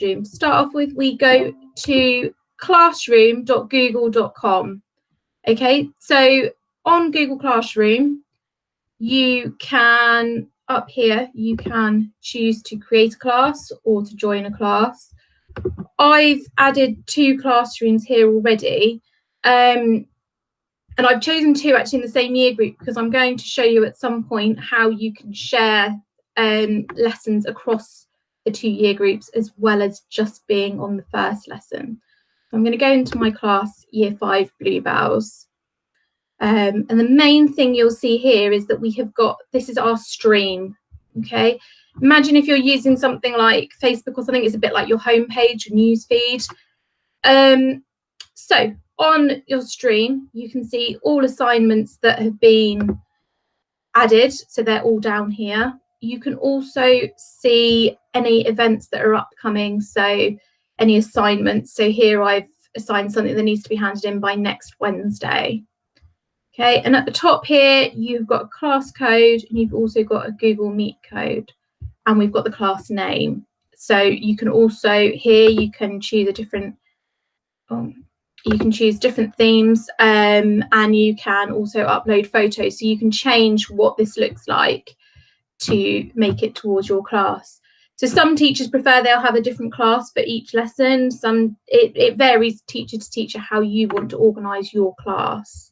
To start off with, we go to classroom.google.com. Okay, so on Google Classroom, you can, up here, you can choose to create a class or to join a class. I've added 2 classrooms here already, and I've chosen 2 actually in the same year group because I'm going to show you at some point how you can share lessons across the 2 year groups as well as just being on the first lesson. So I'm going to go into my class, Year 5 Bluebells. And the main thing you'll see here is that we have got, this is our stream, okay? Imagine if you're using something like Facebook or something, it's a bit like your homepage, your news feed. So on your stream, you can see all assignments that have been added, so they're all down here. You can also see any events that are upcoming, so any assignments. So here I've assigned something that needs to be handed in by next Wednesday. Okay, and at the top here, you've got a class code and you've also got a Google Meet code, and we've got the class name. So you can also, here you can choose a different, you can choose different themes, and you can also upload photos. So you can change what this looks like to make it towards your class. So some teachers prefer they'll have a different class for each lesson. Some, it varies teacher to teacher how you want to organise your class.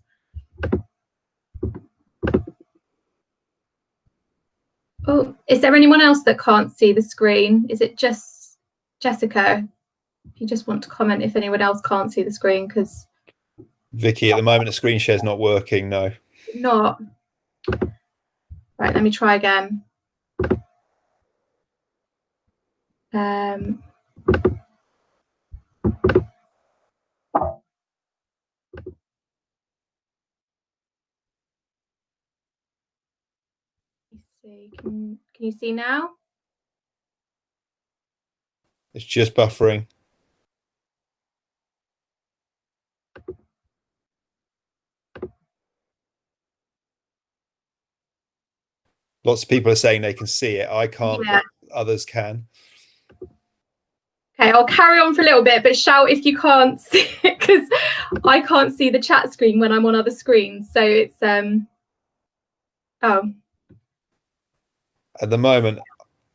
Oh, is there anyone else that can't see the screen? Is it just Jessica? If you just want to comment if anyone else can't see the screen, because Vicky, at the moment the screen share's not working. No. Not. Right, let me try again. See, can you see now? It's just buffering. Lots of people are saying they can see it. I can't, yeah. But others can. Okay, I'll carry on for a little bit, but shout if you can't see it, because I can't see the chat screen when I'm on other screens. So it's oh. At the moment,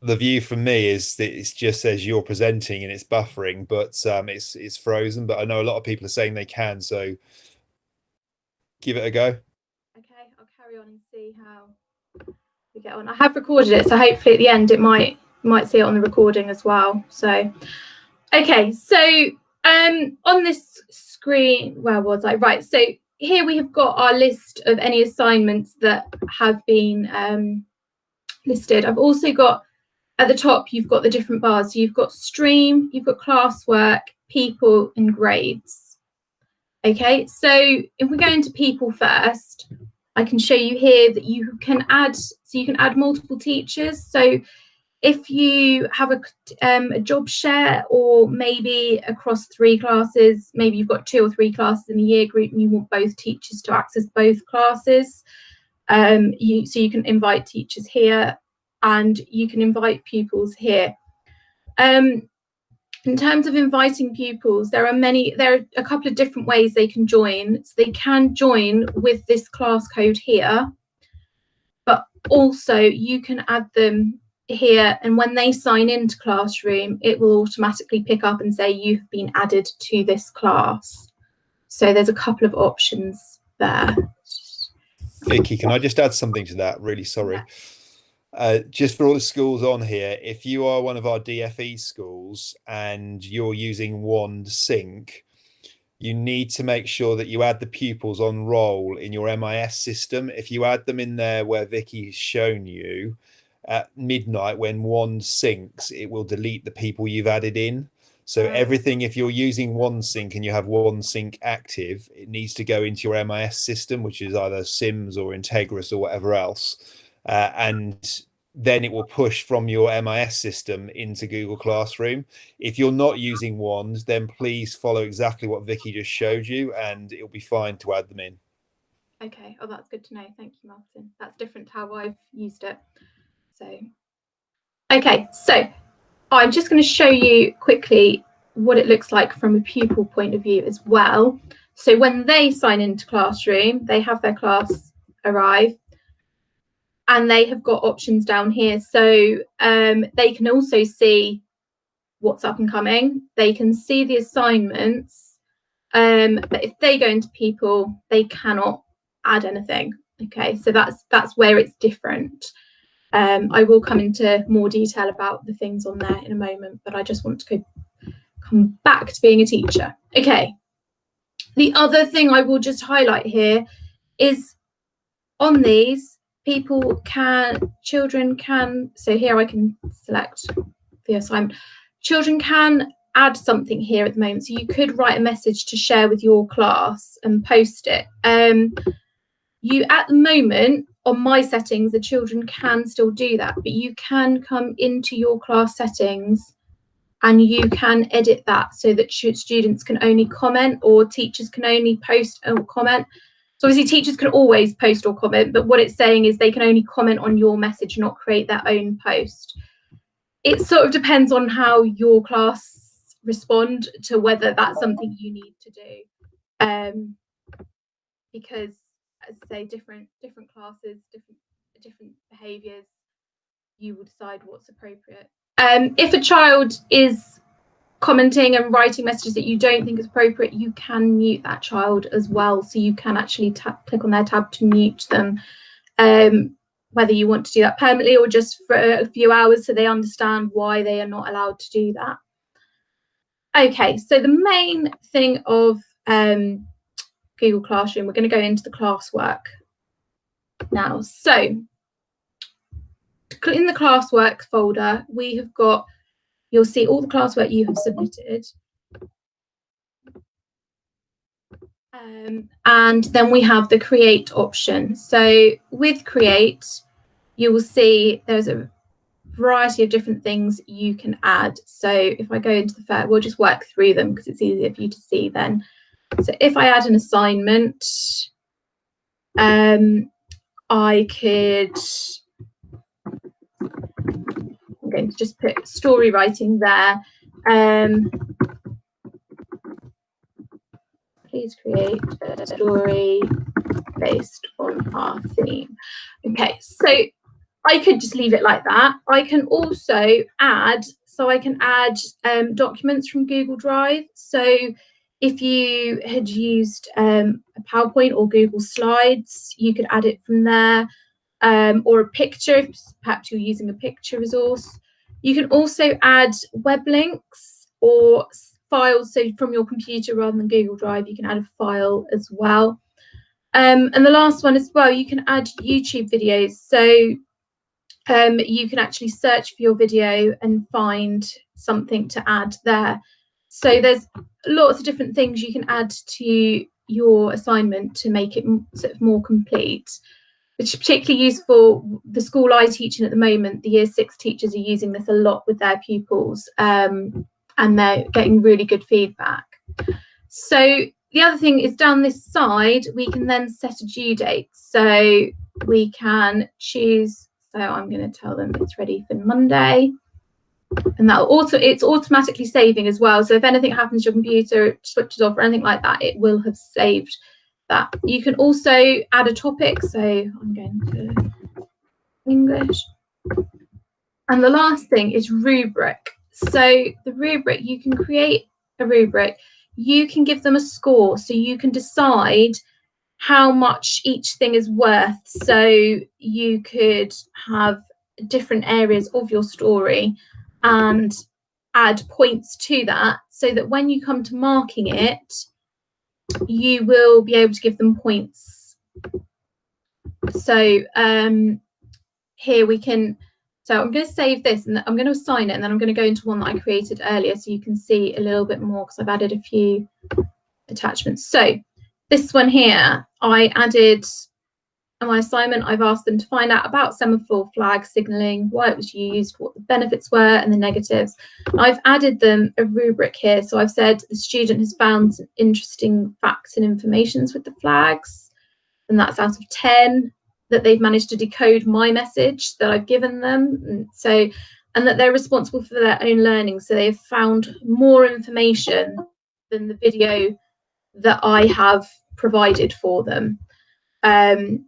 the view from me is that it just says you're presenting and it's buffering, but it's frozen. But I know a lot of people are saying they can, so give it a go. Okay, I'll carry on and see how we get on. I have recorded it, so hopefully at the end it might see it on the recording as well. So okay, so on this screen, where was I? Right, so here we have got our list of any assignments that have been listed. I've also got at the top, you've got the different bars. So you've got stream, you've got classwork, people, and grades. Okay, so if we go into people first, I can show you here that you can add, so you can add multiple teachers. So if you have a job share, or maybe across 3 classes, maybe you've got 2 or 3 classes in a year group and you want both teachers to access both classes, so you can invite teachers here and you can invite pupils here. In terms of inviting pupils, there are a couple of different ways they can join. So they can join with this class code here, but also you can add them here, and when they sign into Classroom, it will automatically pick up and say you've been added to this class. So there's a couple of options there. Vicky, can I just add something to that? Really sorry. Just for all the schools on here, if you are one of our DfE schools and you're using Wand Sync, you need to make sure that you add the pupils on roll in your MIS system. If you add them in there where Vicky's shown you, at midnight when Wand syncs, it will delete the people you've added in. So everything, if you're using Wand Sync and you have Wand Sync active, it needs to go into your MIS system, which is either Sims or Integris or whatever else. And then it will push from your MIS system into Google Classroom. If you're not using Wand, then please follow exactly what Vicky just showed you and it'll be fine to add them in. Okay, oh, that's good to know. Thank you, Martin. That's different to how I've used it. So, okay, so I'm just going to show you quickly what it looks like from a pupil point of view as well. So when they sign into Classroom, they have their class arrive, and they have got options down here. So they can also see what's up and coming. They can see the assignments, but if they go into people, they cannot add anything. Okay, so that's where it's different. I will come into more detail about the things on there in a moment, but I just want to come back to being a teacher. Okay, the other thing I will just highlight here is on these, children can, so here I can select the assignment. Children can add something here at the moment. So you could write a message to share with your class and post it. You, at the moment, on my settings, the children can still do that, but you can come into your class settings and you can edit that so that students can only comment, or teachers can only post or comment. So obviously teachers can always post or comment, but what it's saying is they can only comment on your message, not create their own post. It sort of depends on how your class respond to whether that's something you need to do. Because, as I say, different classes, different behaviours, you will decide what's appropriate. If a child is commenting and writing messages that you don't think is appropriate, you can mute that child as well. So you can actually click on their tab to mute them, whether you want to do that permanently or just for a few hours so they understand why they are not allowed to do that. Okay, so the main thing of Google Classroom, we're going to go into the classwork now. So in the classwork folder, we have got, you'll see all the classwork you have submitted. And then we have the create option. So with create, you will see there's a variety of different things you can add. So if I go into the first, we'll just work through them because it's easier for you to see then. So if I add an assignment, I could, I'm going to just put story writing there. Please create a story based on our theme. Okay, so I could just leave it like that. I can also add, so I can add documents from Google Drive. So if you had used a PowerPoint or Google Slides, you could add it from there, or a picture, if perhaps you're using a picture resource. You can also add web links or files, so from your computer rather than Google Drive, you can add a file as well. And the last one as well, you can add YouTube videos. So you can actually search for your video and find something to add there. So there's lots of different things you can add to your assignment to make it sort of more complete, which is particularly useful. The school I teach in at the moment, the Year 6 teachers are using this a lot with their pupils, and they're getting really good feedback. So the other thing is down this side, we can then set a due date. So we can choose, so I'm going to tell them it's ready for Monday. And that it's automatically saving as well. So if anything happens to your computer, it switches off or anything like that, it will have saved that. You can also add a topic. So I'm going to English. And the last thing is rubric. So the rubric, you can create a rubric. You can give them a score. So you can decide how much each thing is worth. So you could have different areas of your story and add points to that, so that when you come to marking it, you will be able to give them points. So here we can, so I'm going to save this and I'm going to assign it, and then I'm going to go into one that I created earlier so you can see a little bit more, because I've added a few attachments. So this one here, I added my assignment. I've asked them to find out about semaphore flag signalling, why it was used, what the benefits were and the negatives. I've added them a rubric here. So I've said the student has found some interesting facts and informations with the flags, and that's out of 10, that they've managed to decode my message that I've given them. And so and that they're responsible for their own learning. So they've found more information than the video that I have provided for them. And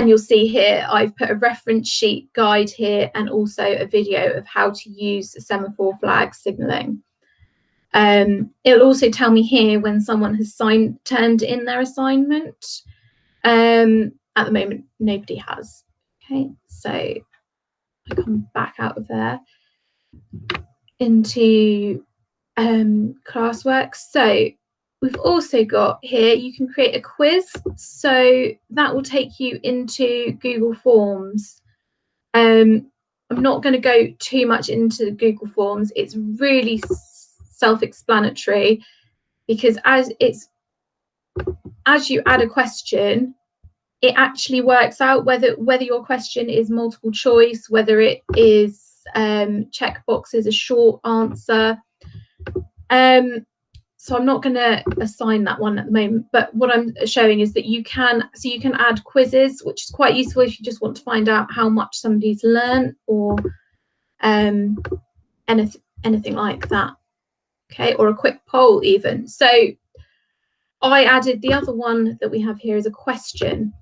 you'll see here, I've put a reference sheet guide here and also a video of how to use semaphore flag signalling. It'll also tell me here when someone has turned in their assignment. At the moment, nobody has. Okay, so I come back out of there into classwork. So we've also got here, you can create a quiz. So that will take you into Google Forms. I'm not going to go too much into Google Forms. It's really self-explanatory, because as you add a question, it actually works out whether your question is multiple choice, whether it is check boxes, a short answer. So I'm not going to assign that one at the moment, but what I'm showing is that you can add quizzes, which is quite useful if you just want to find out how much somebody's learned, or anything like that. Okay, or a quick poll even. So I added the other one that we have here is a question.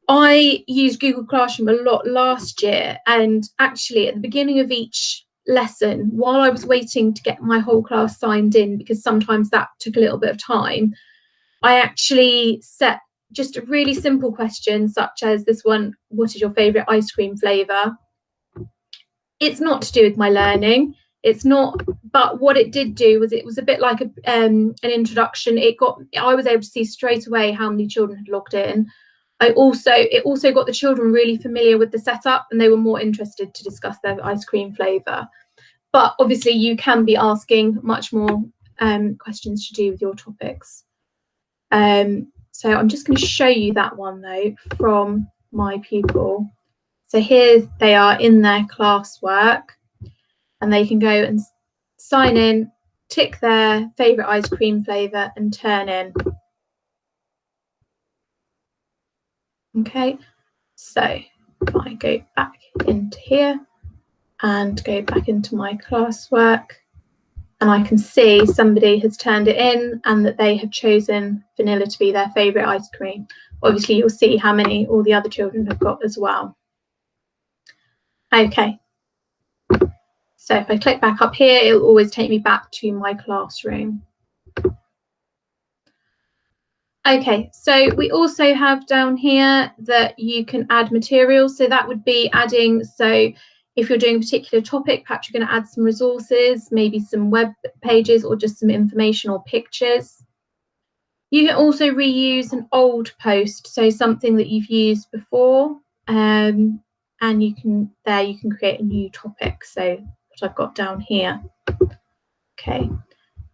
I used Google Classroom a lot last year, and actually at the beginning of each lesson, while I was waiting to get my whole class signed in, because sometimes that took a little bit of time, I actually set just a really simple question, such as this one: what is your favourite ice cream flavour? It's not to do with my learning. It's not, but what it did do was, it was a bit like an introduction. I was able to see straight away how many children had logged in. It also got the children really familiar with the setup, and they were more interested to discuss their ice cream flavour. But obviously you can be asking much more questions to do with your topics. So I'm just going to show you that one though from my pupil. So here they are in their classwork, and they can go and sign in, tick their favourite ice cream flavour and turn in. Okay, so if I go back into here and go back into my classwork, and I can see somebody has turned it in and that they have chosen vanilla to be their favourite ice cream. Obviously you'll see how many all the other children have got as well. Okay, so if I click back up here, it'll always take me back to my classroom. Okay, so we also have down here that you can add materials. So that would be adding, so if you're doing a particular topic, perhaps you're going to add some resources, maybe some web pages, or just some information or pictures. You can also reuse an old post, so something that you've used before, and you can create a new topic. So what I've got down here. Okay.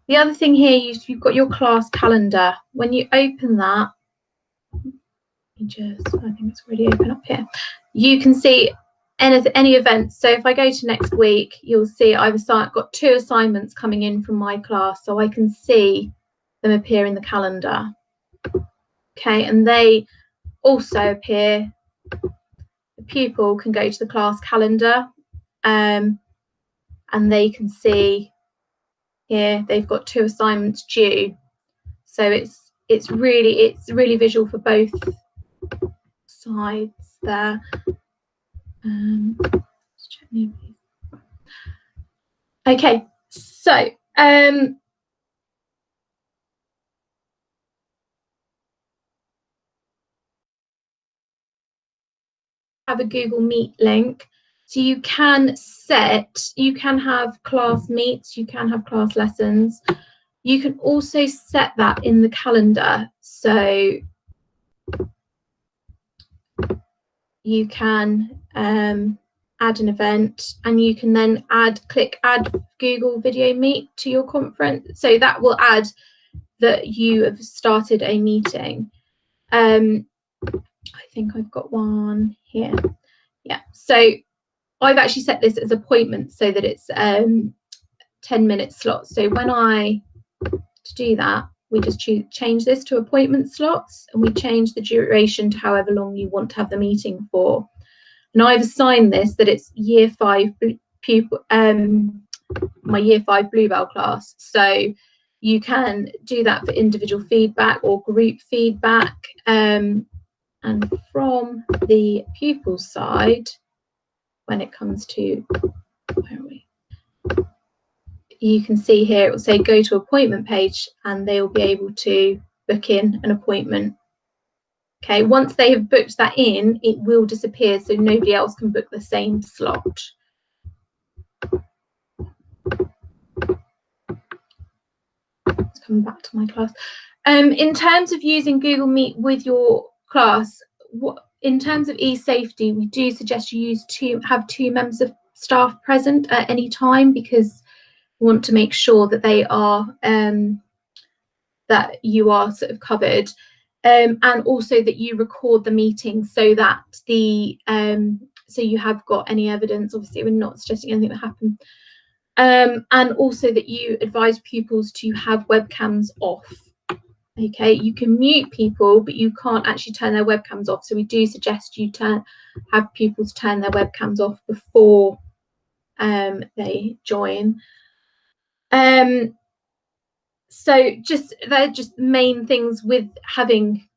The other thing here, you've got your class calendar. When you open that, I think it's already open up here. You can see any events. So if I go to next week, you'll see I've got 2 assignments coming in from my class, so I can see them appear in the calendar. Okay, and they also appear. The pupil can go to the class calendar, and they can see here they've got 2 assignments due. So it's really visual for both sides there. Let's check new. Okay, so have a Google Meet link. So you can have class meets, you can have class lessons. You can also set that in the calendar. So you can add an event, and you can then click add Google Video Meet to your conference. So that will add that you have started a meeting. I think I've got one here. Yeah, so I've actually set this as appointments so that it's 10-minute slots. So when to do that, we just change this to appointment slots, and we change the duration to however long you want to have the meeting for. and I've assigned this that it's year 5 pupil, my year 5 Bluebell class. So you can do that for individual feedback or group feedback. And from the pupil side, when it comes to, where are we? You can see here it will say go to appointment page, and they will be able to book in an appointment. Okay, once they have booked that in, it will disappear, so nobody else can book the same slot. Let's come back to my class. In terms of using Google Meet with your class, in terms of e-safety, we do suggest you have 2 members of staff present at any time, because we want to make sure that they are that you are sort of covered, and also that you record the meeting so that the so you have got any evidence. Obviously, we're not suggesting anything that happened. And also that you advise pupils to have webcams off. Okay, you can mute people, but you can't actually turn their webcams off. So we do suggest you have pupils turn their webcams off before they join. So they're just main things with having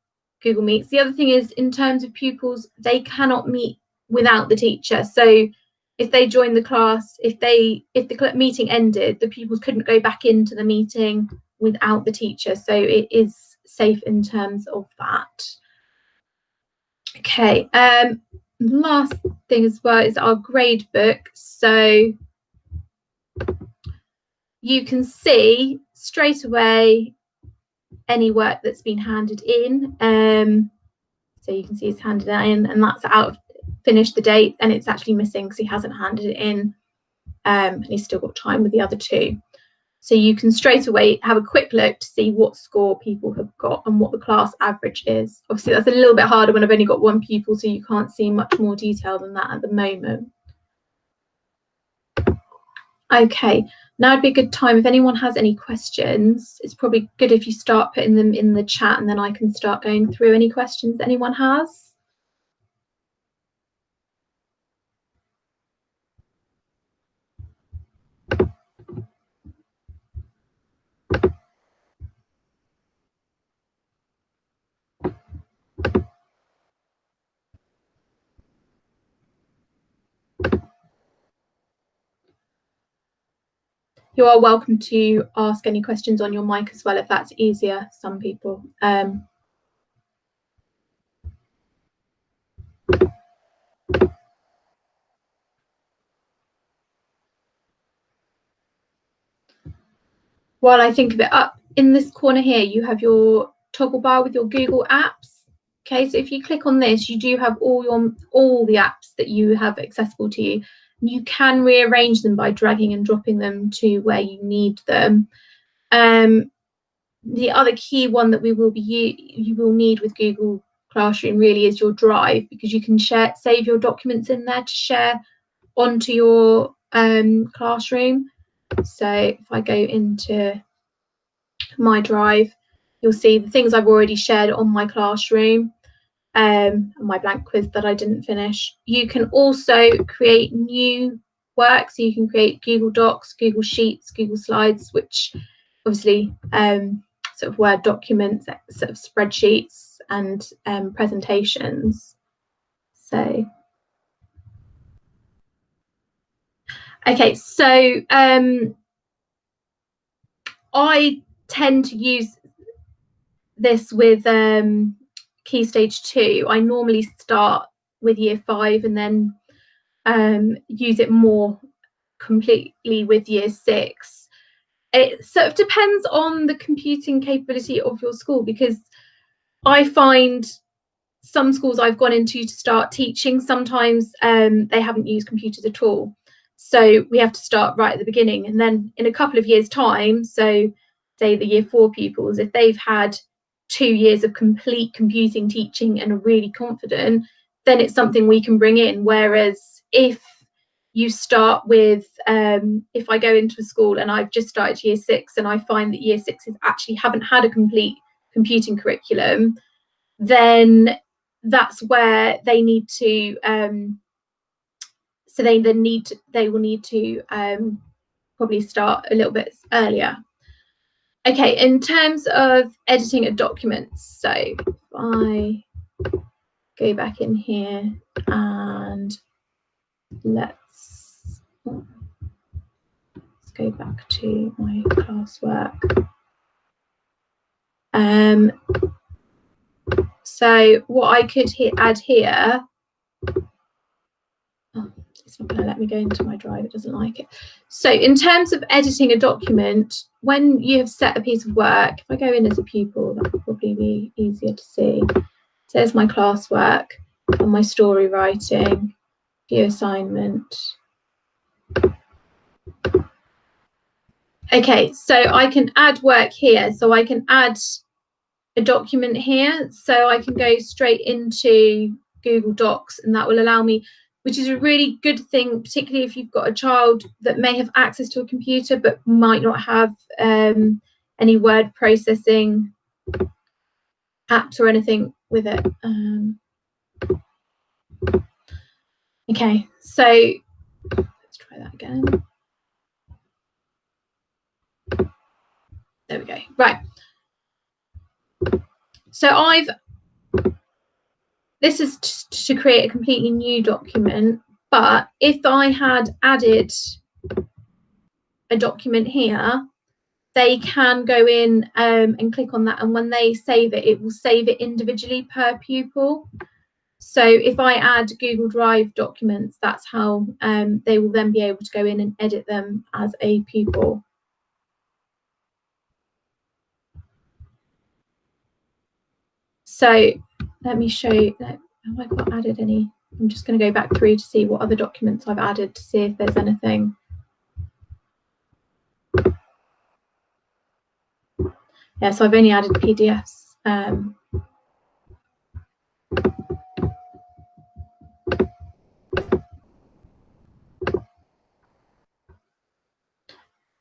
Google Meets. The other thing is, in terms of pupils, they cannot meet without the teacher. So if they join the class, if the meeting ended, the pupils couldn't go back into the meeting without the teacher. So it is safe in terms of that. Okay, last thing as well is our Gradebook. So you can see straight away any work that's been handed in. So you can see it's handed in, and that's out, finished the date, and it's actually missing because he hasn't handed it in, and he's still got time with the other 2. So you can straight away have a quick look to see what score people have got and what the class average is. Obviously, that's a little bit harder when I've only got 1 pupil, so you can't see much more detail than that at the moment. Okay, now would be a good time if anyone has any questions. It's probably good if you start putting them in the chat, and then I can start going through any questions that anyone has. You are welcome to ask any questions on your mic as well, if that's easier, some people. While I think of it, up in this corner here, you have your toggle bar with your Google apps. Okay, so if you click on this, you do have all the apps that you have accessible to you. You can rearrange them by dragging and dropping them to where you need them. The other key one that you will need with Google Classroom really is your Drive, because you can save your documents in there to share onto your classroom. So if I go into my Drive, you'll see the things I've already shared on my classroom, and my blank quiz that I didn't finish. You can also create new work, so you can create Google Docs, Google Sheets, Google Slides, which obviously sort of Word documents, sort of spreadsheets, and presentations. So okay, so I tend to use this with Key Stage 2. I normally start with Year 5 and then use it more completely with Year 6. It sort of depends on the computing capability of your school, because I find some schools I've gone into to start teaching, sometimes they haven't used computers at all. So we have to start right at the beginning, and then in a couple of years' time, so say the Year 4 pupils, if they've had 2 years of complete computing teaching and are really confident, then it's something we can bring in. Whereas if you start with, if I go into a school and I've just started Year 6 and I find that Year 6s actually haven't had a complete computing curriculum, then that's where they need to So they will need to probably start a little bit earlier. Okay, in terms of editing a document, so if I go back in here and let's go back to my classwork. So what I could add here, oh, it's not going to let me go into my drive, it doesn't like it. So in terms of editing a document, when you have set a piece of work, if I go in as a pupil, that would probably be easier to see. So there's my classwork and my story writing, view assignment. Okay, so I can add work here. So I can add a document here. So I can go straight into Google Docs, and that will allow me, which is a really good thing, particularly if you've got a child that may have access to a computer but might not have any word processing apps or anything with it. Okay, so let's try that again. There we go. Right. So this is to create a completely new document, but if I had added a document here, they can go in and click on that, and when they save it, it will save it individually per pupil. So if I add Google Drive documents, that's how they will then be able to go in and edit them as a pupil. So let me show you, have I got added any? I'm just going to go back through to see what other documents I've added to see if there's anything. Yeah, so I've only added PDFs.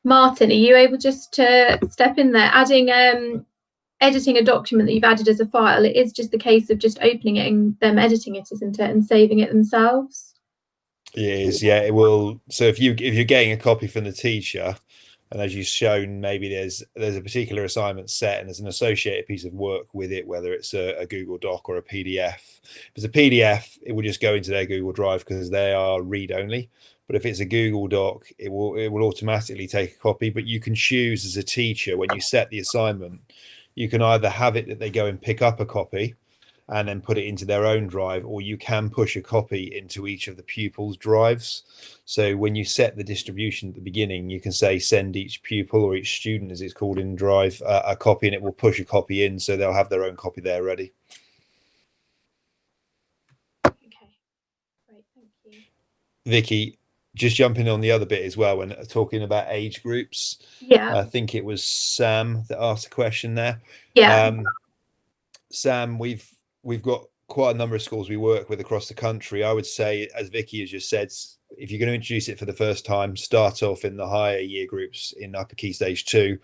Martin, are you able just to step in there? Adding editing a document that you've added as a file, it is just a case of just opening it and them editing it, isn't it, and saving it themselves? It is, yeah. It will. So if you're getting a copy from the teacher, and as you've shown, maybe there's a particular assignment set and there's an associated piece of work with it, whether it's a Google Doc or a PDF. If it's a PDF, it will just go into their Google Drive because they are read only. But if it's a Google Doc, it will automatically take a copy. But you can choose as a teacher, when you set the assignment, you can either have it that they go and pick up a copy and then put it into their own drive, or you can push a copy into each of the pupils' drives. So when you set the distribution at the beginning, you can say send each pupil, or each student as it's called in Drive, a copy, and it will push a copy in, so they'll have their own copy there ready. Okay, great, thank you. Vicky, just jumping on the other bit as well, when talking about age groups. Yeah. I think it was Sam that asked a question there. Yeah. Sam, we've got quite a number of schools we work with across the country. I would say, as Vicky has just said, if you're going to introduce it for the first time, start off in the higher year groups in upper key stage 2.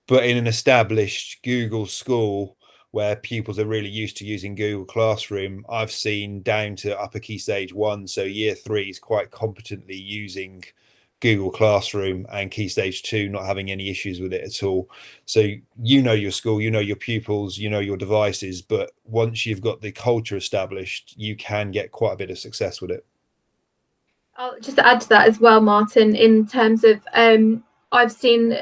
But in an established Google school where pupils are really used to using Google Classroom, I've seen down to upper key stage 1. So year 3 is quite competently using Google Classroom, and key stage 2 not having any issues with it at all. So you know your school, you know your pupils, you know your devices, but once you've got the culture established, you can get quite a bit of success with it. I'll just add to that as well, Martin, in terms of I've seen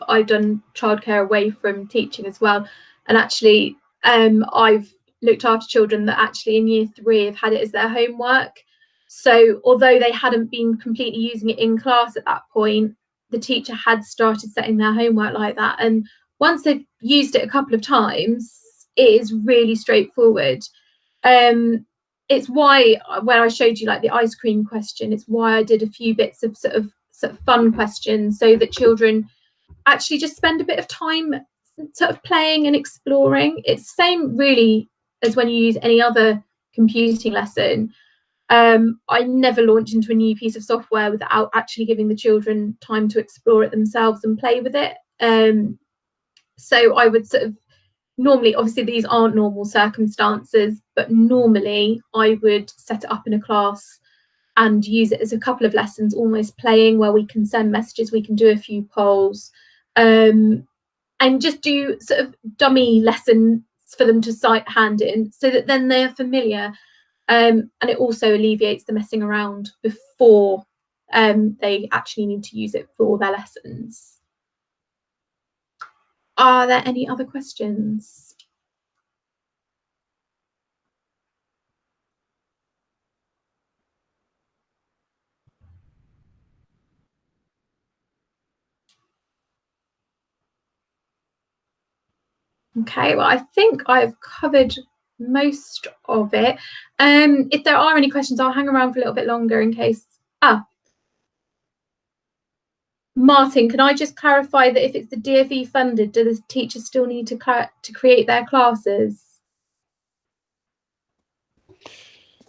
I've done childcare away from teaching as well, and actually I've looked after children that actually in year 3 have had it as their homework. So although they hadn't been completely using it in class at that point, the teacher had started setting their homework like that, and once they've used it a couple of times, it is really straightforward. It's why, when I showed you like the ice cream question, it's why I did a few bits of sort of fun questions, so that children actually just spend a bit of time sort of playing and exploring. It's the same really as when you use any other computing lesson. I never launch into a new piece of software without actually giving the children time to explore it themselves and play with it. So I would sort of normally, obviously these aren't normal circumstances, but normally I would set it up in a class and use it as a couple of lessons, almost playing, where we can send messages, we can do a few polls, and just do sort of dummy lessons for them to sight hand in, so that then they're familiar. And it also alleviates the messing around before they actually need to use it for their lessons. Are there any other questions? Okay, well, I think I've covered most of it. If there are any questions, I'll hang around for a little bit longer in case. Martin, can I just clarify that if it's the DfE funded, do the teachers still need to create their classes?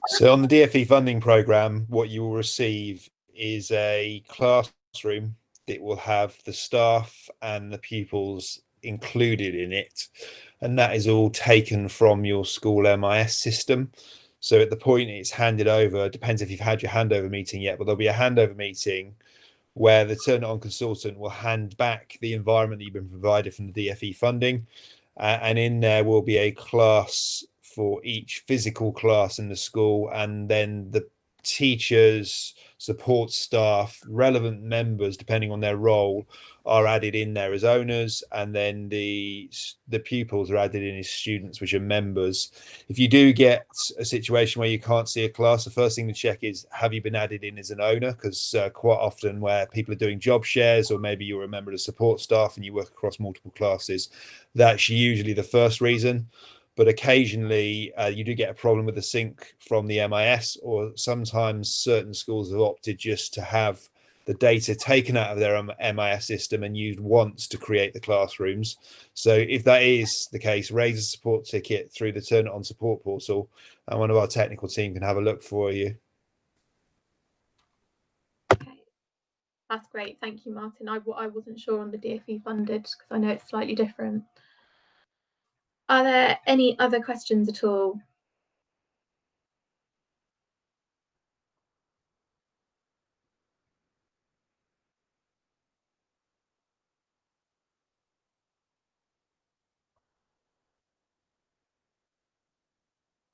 So on the DfE funding programme, what you will receive is a classroom that will have the staff and the pupils included in it. And that is all taken from your school MIS system. So at the point it's handed over, depends if you've had your handover meeting yet, but there'll be a handover meeting where the Turn It On consultant will hand back the environment that you've been provided from the DfE funding. And in there will be a class for each physical class in the school, and then the teachers, support staff, relevant members, depending on their role, are added in there as owners, and then the pupils are added in as students, which are members. If you do get a situation where you can't see a class, the first thing to check is, have you been added in as an owner? Because quite often where people are doing job shares, or maybe you're a member of the support staff and you work across multiple classes, that's usually the first reason. But occasionally you do get a problem with the sync from the MIS, or sometimes certain schools have opted just to have the data taken out of their MIS system and used once to create the classrooms. So if that is the case, raise a support ticket through the Turn It On support portal, and one of our technical team can have a look for you. Okay, that's great. Thank you, Martin. I wasn't sure on the DfE funded, because I know it's slightly different. Are there any other questions at all?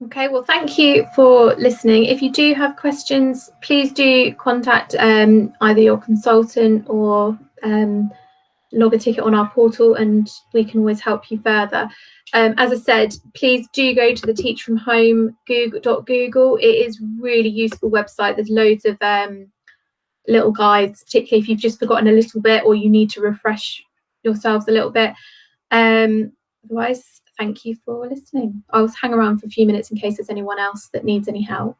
Okay, well, thank you for listening. If you do have questions, please do contact either your consultant or log a ticket on our portal, and we can always help you further. As I said, please do go to the Teach From Home Google. It is really useful website. There's loads of little guides, particularly if you've just forgotten a little bit or you need to refresh yourselves a little bit. Otherwise, thank you for listening. I'll hang around for a few minutes in case there's anyone else that needs any help.